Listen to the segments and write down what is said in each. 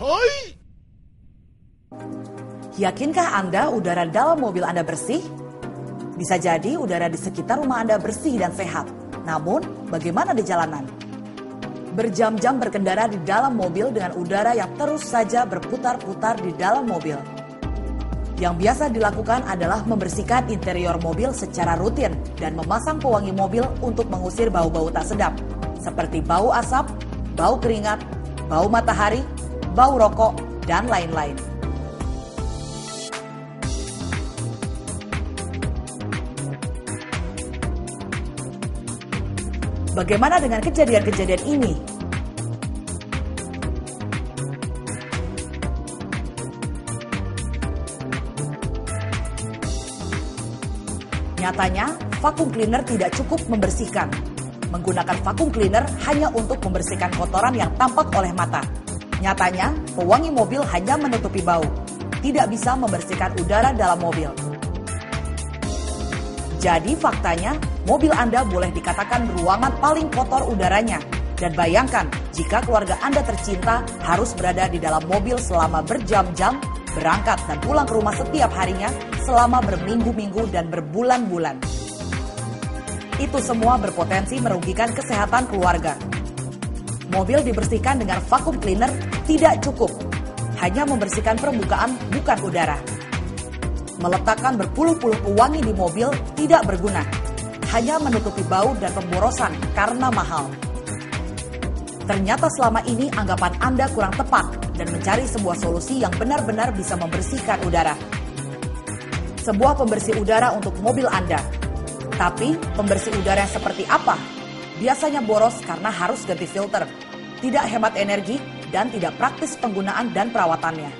Hai! Yakinkah Anda udara dalam mobil Anda bersih? Bisa jadi udara di sekitar rumah Anda bersih dan sehat. Namun, bagaimana di jalanan? Berjam-jam berkendara di dalam mobil dengan udara yang terus saja berputar-putar di dalam mobil. Yang biasa dilakukan adalah membersihkan interior mobil secara rutin dan memasang pewangi mobil untuk mengusir bau-bau tak sedap, seperti bau asap, bau keringat, bau matahari, bau rokok, dan lain-lain. Bagaimana dengan kejadian-kejadian ini? Nyatanya, vacuum cleaner tidak cukup membersihkan. Menggunakan vacuum cleaner hanya untuk membersihkan kotoran yang tampak oleh mata. Nyatanya, pewangi mobil hanya menutupi bau, tidak bisa membersihkan udara dalam mobil. Jadi faktanya, mobil Anda boleh dikatakan ruangan paling kotor udaranya. Dan bayangkan, jika keluarga Anda tercinta harus berada di dalam mobil selama berjam-jam, berangkat dan pulang ke rumah setiap harinya selama berminggu-minggu dan berbulan-bulan. Itu semua berpotensi merugikan kesehatan keluarga. Mobil dibersihkan dengan vacuum cleaner tidak cukup. Hanya membersihkan permukaan, bukan udara. Meletakkan berpuluh-puluh pewangi di mobil tidak berguna. Hanya menutupi bau dan pemborosan karena mahal. Ternyata selama ini anggapan Anda kurang tepat dan mencari sebuah solusi yang benar-benar bisa membersihkan udara. Sebuah pembersih udara untuk mobil Anda. Tapi pembersih udara yang seperti apa? Biasanya boros karena harus ganti filter, tidak hemat energi, dan tidak praktis penggunaan dan perawatannya.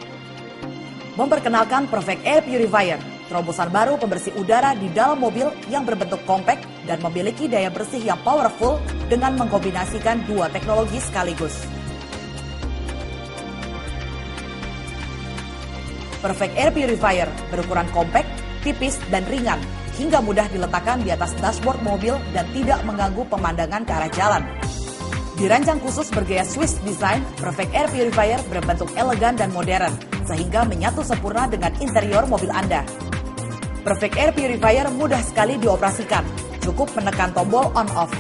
Memperkenalkan Perfect Air Purifier, terobosan baru pembersih udara di dalam mobil yang berbentuk compact dan memiliki daya bersih yang powerful dengan mengkombinasikan dua teknologi sekaligus. Perfect Air Purifier berukuran compact, tipis, dan ringan, hingga mudah diletakkan di atas dashboard mobil dan tidak mengganggu pemandangan ke arah jalan. Dirancang khusus bergaya Swiss design, Perfect Air Purifier berbentuk elegan dan modern, sehingga menyatu sempurna dengan interior mobil Anda. Perfect Air Purifier mudah sekali dioperasikan, cukup menekan tombol on-off.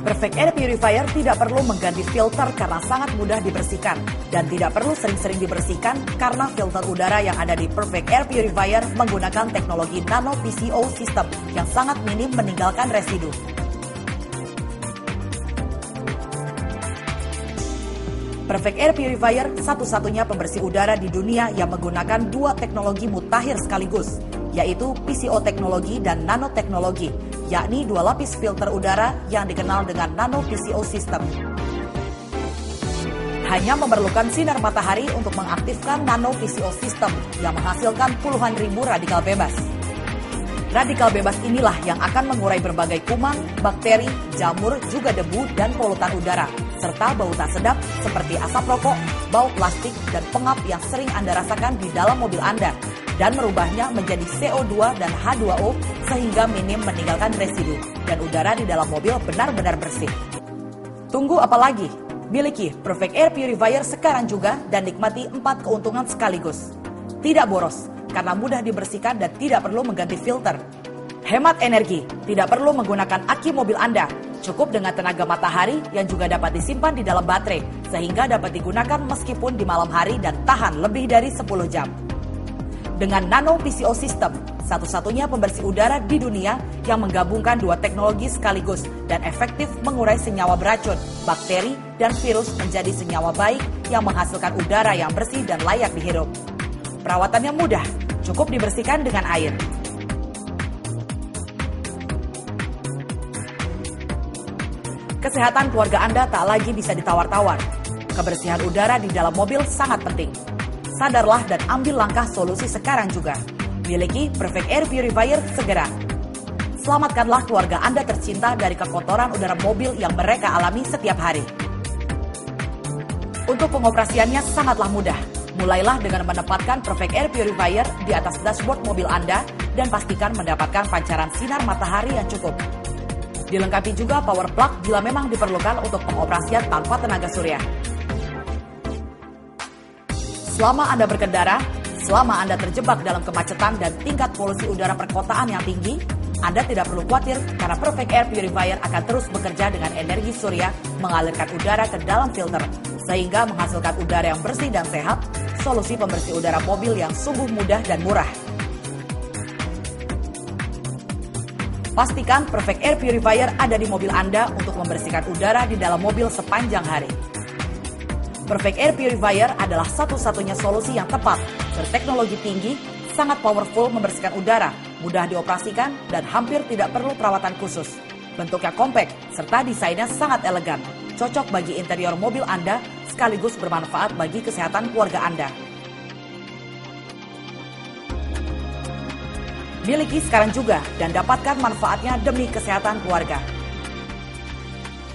Perfect Air Purifier tidak perlu mengganti filter karena sangat mudah dibersihkan, dan tidak perlu sering-sering dibersihkan karena filter udara yang ada di Perfect Air Purifier menggunakan teknologi Nano PCO System yang sangat minim meninggalkan residu. Perfect Air Purifier satu-satunya pembersih udara di dunia yang menggunakan dua teknologi mutakhir sekaligus, yaitu PCO teknologi dan nanoteknologi, yakni dua lapis filter udara yang dikenal dengan Nano PCO System. Hanya memerlukan sinar matahari untuk mengaktifkan Nano PCO System yang menghasilkan puluhan ribu radikal bebas. Radikal bebas inilah yang akan mengurai berbagai kuman, bakteri, jamur, juga debu dan polutan udara, serta bau tak sedap seperti asap rokok, bau plastik, dan pengap yang sering Anda rasakan di dalam mobil Anda, dan merubahnya menjadi CO2 dan H2O sehingga minim meninggalkan residu, dan udara di dalam mobil benar-benar bersih. Tunggu apa lagi? Miliki Perfect Air Purifier sekarang juga dan nikmati 4 keuntungan sekaligus. Tidak boros, karena mudah dibersihkan dan tidak perlu mengganti filter. Hemat energi, tidak perlu menggunakan aki mobil Anda. Cukup dengan tenaga matahari yang juga dapat disimpan di dalam baterai, sehingga dapat digunakan meskipun di malam hari dan tahan lebih dari 10 jam. Dengan Nano PCO System, satu-satunya pembersih udara di dunia yang menggabungkan dua teknologi sekaligus dan efektif mengurai senyawa beracun, bakteri, dan virus menjadi senyawa baik yang menghasilkan udara yang bersih dan layak dihirup. Perawatannya mudah, cukup dibersihkan dengan air. Kesehatan keluarga Anda tak lagi bisa ditawar-tawar. Kebersihan udara di dalam mobil sangat penting. Sadarlah dan ambil langkah solusi sekarang juga. Miliki Perfect Air Purifier segera. Selamatkanlah keluarga Anda tercinta dari kekotoran udara mobil yang mereka alami setiap hari. Untuk pengoperasiannya sangatlah mudah. Mulailah dengan menempatkan Perfect Air Purifier di atas dashboard mobil Anda dan pastikan mendapatkan pancaran sinar matahari yang cukup. Dilengkapi juga power plug bila memang diperlukan untuk pengoperasian tanpa tenaga surya. Selama Anda berkendara, selama Anda terjebak dalam kemacetan dan tingkat polusi udara perkotaan yang tinggi, Anda tidak perlu khawatir karena Perfect Air Purifier akan terus bekerja dengan energi surya mengalirkan udara ke dalam filter, sehingga menghasilkan udara yang bersih dan sehat, solusi pembersih udara mobil yang sungguh mudah dan murah. Pastikan Perfect Air Purifier ada di mobil Anda untuk membersihkan udara di dalam mobil sepanjang hari. Perfect Air Purifier adalah satu-satunya solusi yang tepat, berteknologi tinggi, sangat powerful membersihkan udara, mudah dioperasikan, dan hampir tidak perlu perawatan khusus. Bentuknya kompak, serta desainnya sangat elegan, cocok bagi interior mobil Anda, sekaligus bermanfaat bagi kesehatan keluarga Anda. Miliki sekarang juga dan dapatkan manfaatnya demi kesehatan keluarga.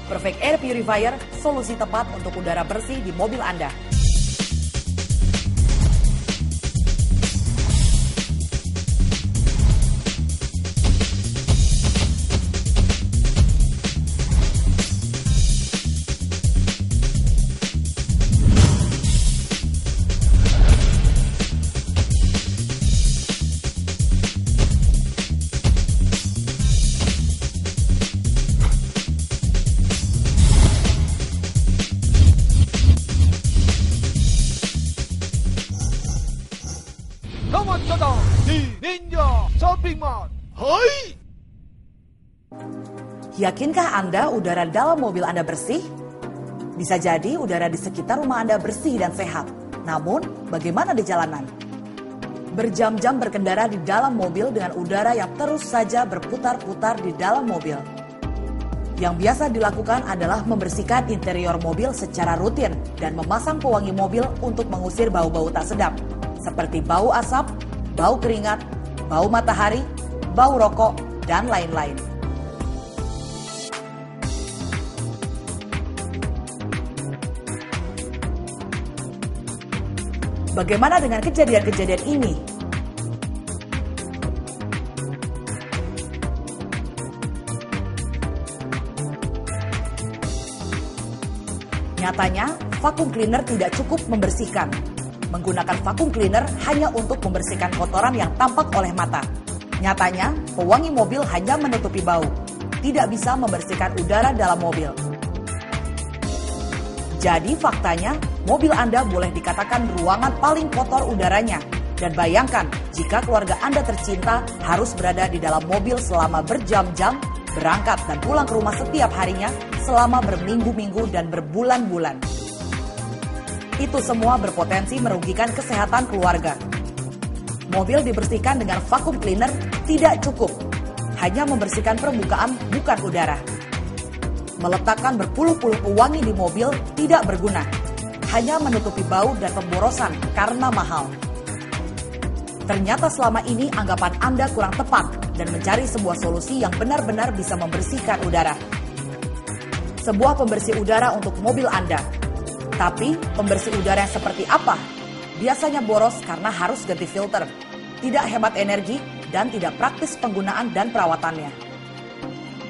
Perfect Air Purifier, solusi tepat untuk udara bersih di mobil Anda. Selamat datang di Ninja Shopping Mart. Hai! Yakinkah Anda udara dalam mobil Anda bersih? Bisa jadi udara di sekitar rumah Anda bersih dan sehat. Namun, bagaimana di jalanan? Berjam-jam berkendara di dalam mobil dengan udara yang terus saja berputar-putar di dalam mobil. Yang biasa dilakukan adalah membersihkan interior mobil secara rutin dan memasang pewangi mobil untuk mengusir bau-bau tak sedap, seperti bau asap, bau keringat, bau matahari, bau rokok, dan lain-lain. Bagaimana dengan kejadian-kejadian ini? Nyatanya, vacuum cleaner tidak cukup membersihkan. Menggunakan vacuum cleaner hanya untuk membersihkan kotoran yang tampak oleh mata. Nyatanya, pewangi mobil hanya menutupi bau, tidak bisa membersihkan udara dalam mobil. Jadi faktanya, mobil Anda boleh dikatakan ruangan paling kotor udaranya. Dan bayangkan, jika keluarga Anda tercinta harus berada di dalam mobil selama berjam-jam, berangkat dan pulang ke rumah setiap harinya selama berminggu-minggu dan berbulan-bulan. Itu semua berpotensi merugikan kesehatan keluarga. Mobil dibersihkan dengan vacuum cleaner tidak cukup. Hanya membersihkan permukaan, bukan udara. Meletakkan berpuluh-puluh pewangi di mobil tidak berguna. Hanya menutupi bau dan pemborosan karena mahal. Ternyata selama ini anggapan Anda kurang tepat dan mencari sebuah solusi yang benar-benar bisa membersihkan udara. Sebuah pembersih udara untuk mobil Anda. Tapi pembersih udara yang seperti apa? Biasanya boros karena harus ganti filter, tidak hemat energi, dan tidak praktis penggunaan dan perawatannya.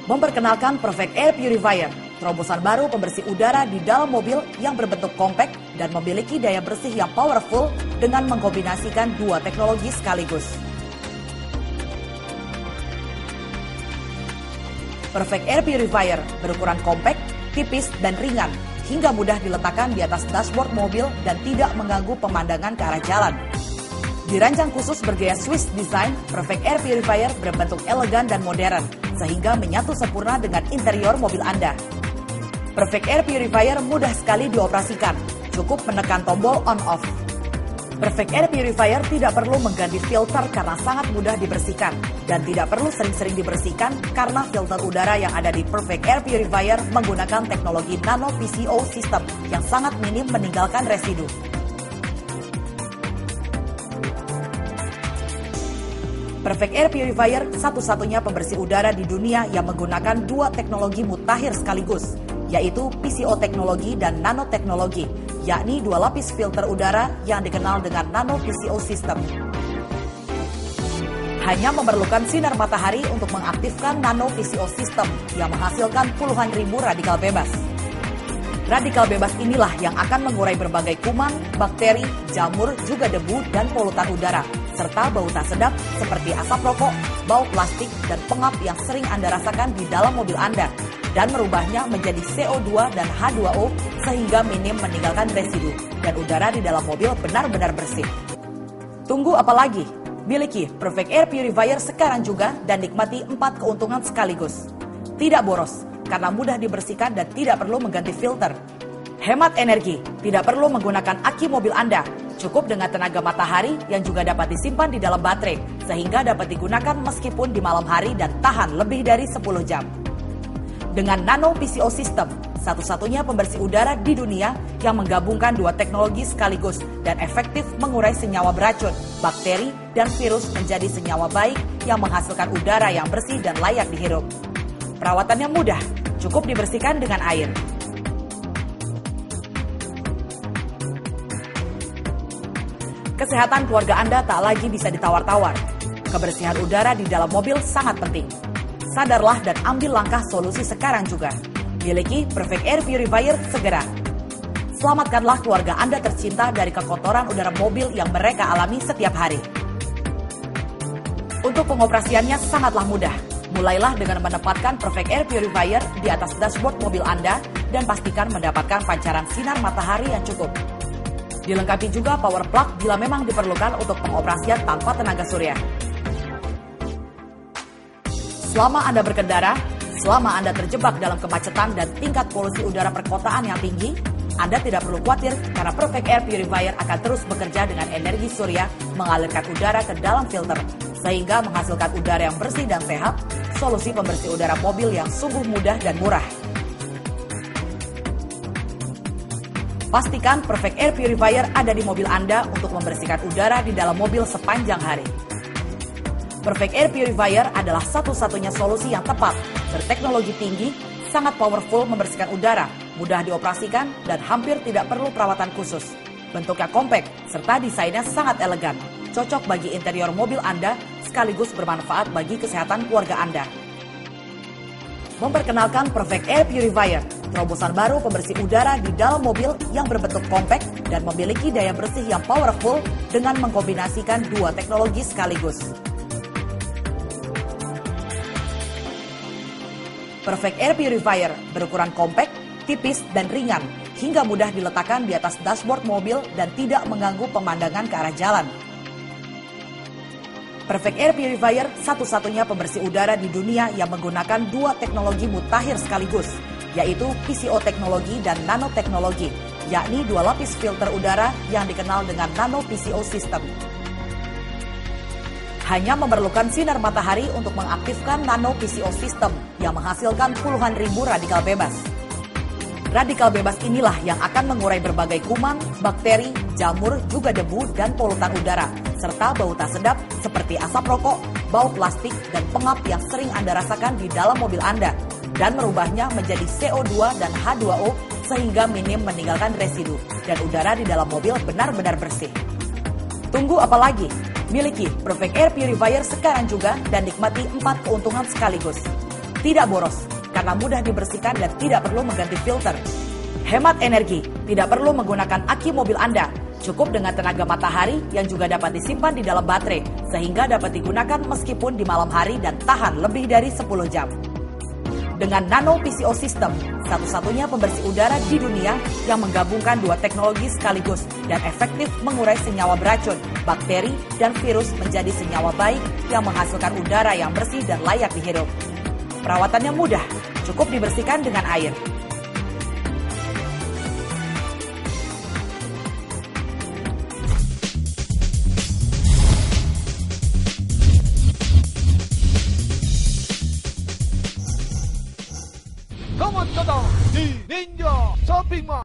Memperkenalkan Perfect Air Purifier, terobosan baru pembersih udara di dalam mobil yang berbentuk kompak dan memiliki daya bersih yang powerful dengan mengkombinasikan dua teknologi sekaligus. Perfect Air Purifier berukuran kompak, tipis, dan ringan, hingga mudah diletakkan di atas dashboard mobil dan tidak mengganggu pemandangan ke arah jalan. Dirancang khusus bergaya Swiss design, Perfect Air Purifier berbentuk elegan dan modern, sehingga menyatu sempurna dengan interior mobil Anda. Perfect Air Purifier mudah sekali dioperasikan, cukup menekan tombol on-off. Perfect Air Purifier tidak perlu mengganti filter karena sangat mudah dibersihkan, dan tidak perlu sering-sering dibersihkan karena filter udara yang ada di Perfect Air Purifier menggunakan teknologi Nano PCO System yang sangat minim meninggalkan residu. Perfect Air Purifier satu-satunya pembersih udara di dunia yang menggunakan dua teknologi mutakhir sekaligus, yaitu PCO teknologi dan nanoteknologi, yakni dua lapis filter udara yang dikenal dengan Nano PCO System. Hanya memerlukan sinar matahari untuk mengaktifkan Nano PCO System yang menghasilkan puluhan ribu radikal bebas. Radikal bebas inilah yang akan mengurai berbagai kuman, bakteri, jamur, juga debu dan polutan udara, serta bau tak sedap seperti asap rokok, bau plastik, dan pengap yang sering Anda rasakan di dalam mobil Anda, dan merubahnya menjadi CO2 dan H2O sehingga minim meninggalkan residu, dan udara di dalam mobil benar-benar bersih. Tunggu apa lagi? Miliki Perfect Air Purifier sekarang juga dan nikmati 4 keuntungan sekaligus. Tidak boros, karena mudah dibersihkan dan tidak perlu mengganti filter. Hemat energi, tidak perlu menggunakan aki mobil Anda. Cukup dengan tenaga matahari yang juga dapat disimpan di dalam baterai, sehingga dapat digunakan meskipun di malam hari dan tahan lebih dari 10 jam. Dengan Nano PCO System, satu-satunya pembersih udara di dunia yang menggabungkan 2 teknologi sekaligus dan efektif mengurai senyawa beracun, bakteri, dan virus menjadi senyawa baik yang menghasilkan udara yang bersih dan layak dihirup. Perawatannya mudah, cukup dibersihkan dengan air. Kesehatan keluarga Anda tak lagi bisa ditawar-tawar. Kebersihan udara di dalam mobil sangat penting. Sadarlah dan ambil langkah solusi sekarang juga. Miliki Perfect Air Purifier segera. Selamatkanlah keluarga Anda tercinta dari kekotoran udara mobil yang mereka alami setiap hari. Untuk pengoperasiannya sangatlah mudah. Mulailah dengan menempatkan Perfect Air Purifier di atas dashboard mobil Anda dan pastikan mendapatkan pancaran sinar matahari yang cukup. Dilengkapi juga power plug bila memang diperlukan untuk pengoperasian tanpa tenaga surya. Selama Anda berkendara, selama Anda terjebak dalam kemacetan dan tingkat polusi udara perkotaan yang tinggi, Anda tidak perlu khawatir karena Perfect Air Purifier akan terus bekerja dengan energi surya mengalirkan udara ke dalam filter, sehingga menghasilkan udara yang bersih dan sehat, solusi pembersih udara mobil yang sungguh mudah dan murah. Pastikan Perfect Air Purifier ada di mobil Anda untuk membersihkan udara di dalam mobil sepanjang hari. Perfect Air Purifier adalah satu-satunya solusi yang tepat, berteknologi tinggi, sangat powerful membersihkan udara, mudah dioperasikan, dan hampir tidak perlu perawatan khusus. Bentuknya kompak, serta desainnya sangat elegan, cocok bagi interior mobil Anda, sekaligus bermanfaat bagi kesehatan keluarga Anda. Memperkenalkan Perfect Air Purifier, terobosan baru pembersih udara di dalam mobil yang berbentuk kompak dan memiliki daya bersih yang powerful dengan mengkombinasikan 2 teknologi sekaligus. Perfect Air Purifier berukuran kompak, tipis, dan ringan, hingga mudah diletakkan di atas dashboard mobil dan tidak mengganggu pemandangan ke arah jalan. Perfect Air Purifier satu-satunya pembersih udara di dunia yang menggunakan 2 teknologi mutakhir sekaligus, yaitu PCO teknologi dan nanoteknologi, yakni 2 lapis filter udara yang dikenal dengan Nano PCO System. Hanya memerlukan sinar matahari untuk mengaktifkan Nano PCO System yang menghasilkan puluhan ribu radikal bebas. Radikal bebas inilah yang akan mengurai berbagai kuman, bakteri, jamur, juga debu dan polutan udara, serta bau tak sedap seperti asap rokok, bau plastik, dan pengap yang sering Anda rasakan di dalam mobil Anda, dan merubahnya menjadi CO2 dan H2O sehingga minim meninggalkan residu, dan udara di dalam mobil benar-benar bersih. Tunggu apa lagi? Miliki Perfect Air Purifier sekarang juga dan nikmati 4 keuntungan sekaligus. Tidak boros, karena mudah dibersihkan dan tidak perlu mengganti filter. Hemat energi, tidak perlu menggunakan aki mobil Anda. Cukup dengan tenaga matahari yang juga dapat disimpan di dalam baterai, sehingga dapat digunakan meskipun di malam hari dan tahan lebih dari 10 jam. Dengan Nano PCO System, satu-satunya pembersih udara di dunia yang menggabungkan 2 teknologi sekaligus dan efektif mengurai senyawa beracun, bakteri, dan virus menjadi senyawa baik yang menghasilkan udara yang bersih dan layak dihirup. Perawatannya mudah, cukup dibersihkan dengan air. Kamu datang di Ninja Shopping Mall.